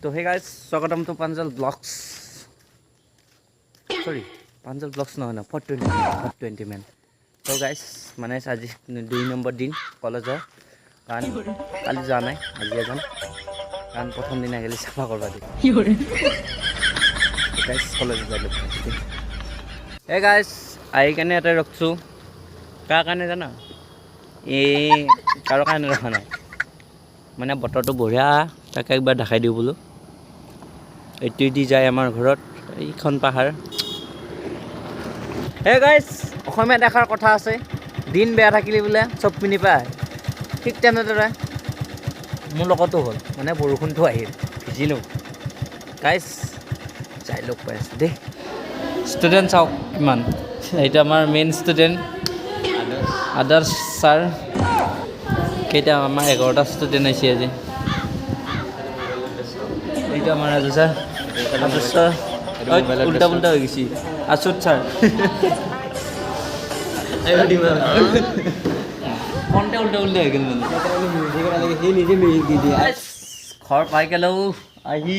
तो hey guys स्वागतम तो प्रांजल ब्लॉग्स सॉरी प्रांजल ब्लॉग्स নহয় না 420 मैन तो गाइस মানে আজি 2 নম্বৰ দিন কলেজৰ কাৰণ কালি যোৱা নাই আজি যাম কাৰণ প্ৰথম দিন আগেলি চাফা কৰবা দি গাইস কলেজ যাইলো হে গাইস আহি কেনে এটা ৰখছো কাৰ কাৰণে জানা এই কাৰো কাৰণে ৰখা নাই মানে বতৰটো বঢ়িয়া তাকে একবাৰ দেখাই দিও বোলো এইটো দি যায় আমাৰ ঘৰত এইখন পাহাৰ হে গাইস অসমীয়া দেখাৰ কথা আছে দিন বেয়া থাকিলে বোলে চব পিনি পায় ঠিক তেনেদৰে মোৰ লগতো হ'ল মানে বৰষুণটো আহিল ভিজিলো গাইস যাই লগ পাই আছো দেই ষ্টুডেণ্ট চাওক কিমান এইটো আমাৰ মেইন ষ্টুডেণ্ট আদাৰ্ছ ছাৰ কেইটা আমাৰ 11টা ষ্টুডেণ্ট আহিছে আজি এইটো আমাৰ ৰাজু ছাৰ উল্টা পুল্টা হৈ গৈছে আছুত ছাৰ কণ্টে উল্টা উল্টা হৈ গ'ল ঘৰ পাই গ'লেও আহি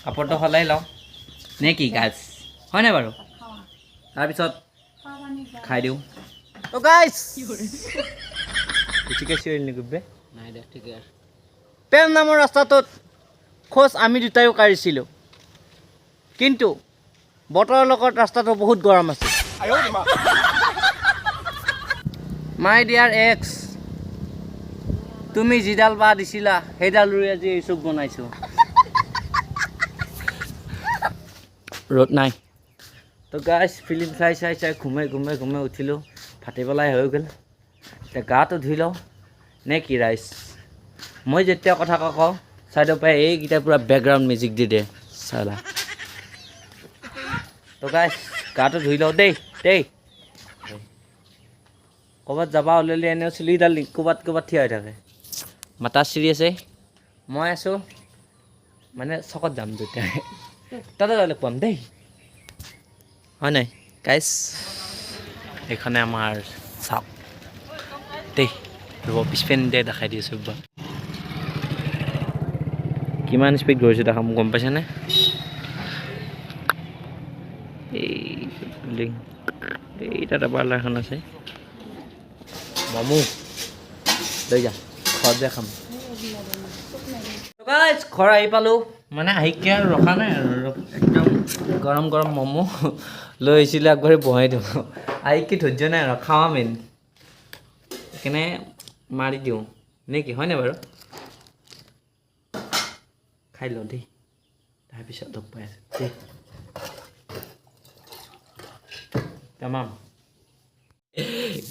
কাপোৰটো সলাই লওঁ নে কি গাইছ হয় নাই বাৰু তাৰপিছত খাই দিওঁ তো গাইছ ঠিকে চিৰিল নেকি নাই দে ঠিকে আছে প্ৰেম নামৰ ৰাস্তাটোত খোজ আমি দুটাইও কাঢ়িছিলোঁ কিন্তু বতৰৰ লগত ৰাস্তাটো বহুত গৰম আছিল মাই ডিয়াৰ এক্স তুমি যিডাল বা দিছিলা সেইডাল ৰুই আজি এই চুক বনাইছোঁ ৰ'দ নাই তো গাইছ ফিল্ম চাই ঘুমাই উঠিলোঁ ফাটি পেলাই হৈ গ'ল এতিয়া গাটো ধুই লওঁ নে কি ৰাইজ মই যেতিয়া কথা কওঁ চাইডৰ পৰাই এইকেইটা পূৰা বেকগ্ৰাউণ্ড মিউজিক দি দে চালা তো গাইছ গাটো ধুই লওঁ দেই ক'ৰবাত যাবা ওলালে এনেও চুলিডাল ক'ৰবাত থিয় হৈ থাকে মাতা চিৰি আছে মই আছোঁ মানে চকত যাম যেতিয়া তাতে যাবলৈ পাম দেই হয় নাই গাইছ এইখনে আমাৰ চাওক দেই ৰ'ব পিছপেন দে দেখাই দি আছোঁ একবাৰ কিমান স্পীড গৈছোঁ দেখা মোক গম পাইছানে এই বিল্ডিং এই তাতে পাৰ্লাৰ এখন আছে মমো লৈ যা ঘৰত যে খাম ঘৰ আহি পালোঁ মানে আহিকে আৰু ৰখা নাই আৰু একদম গৰম মমো লৈ আহিছিলোঁ আগবাঢ়ি বহাই দিওঁ আহিকে ধৈৰ্য নাই আৰু খাৱা মেইন সেইকাৰণে মাৰি দিওঁ নে কি হয়নে বাৰু খাই লওঁ দেই তাৰপিছত লগ পাই আছোঁ দেই তামাম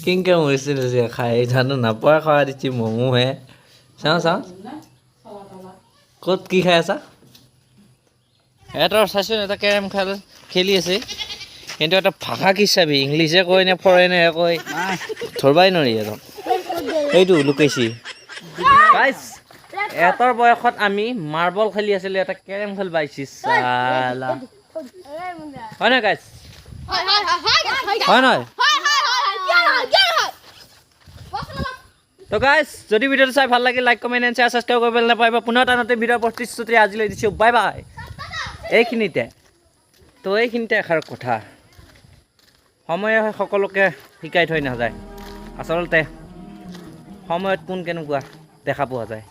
কেনেকৈ মৰিছিল খাই জানো নাপায় খোৱা দিছে মমোহে চাওঁ ক'ত কি খাই আছা এটাৰ চাইছোঁ এটা কেৰম খেলি আছে কিন্তু এটা ভাষা কি চাবি ইংলিছে কয় নে ফৰেনেৰে কয় ধৰবাই নোৱাৰি একদম সেইটো লুকাইছি গাইছ এটাৰ বয়সত আমি মাৰ্বল খেলি আছিলোঁ এটা কেৰম খেলিব আহিছি চালা হয় নহয় গাইছ হয় নহয় তো গাইছ যদি ভিডিঅ'টো চাই ভাল লাগে like comment and share subscribe কৰিবলৈ নাপাহৰিব পুনৰ এটা নতুন ভিডিঅ'ৰ প্ৰতিশ্ৰুতি আজিলৈ দিছোঁ বাই বাই এইখিনিতে এষাৰ কথা সময়ে সকলোকে শিকাই থৈ নাযায় আচলতে সময়ত কোন কেনেকুৱা দেখা পোৱা যায়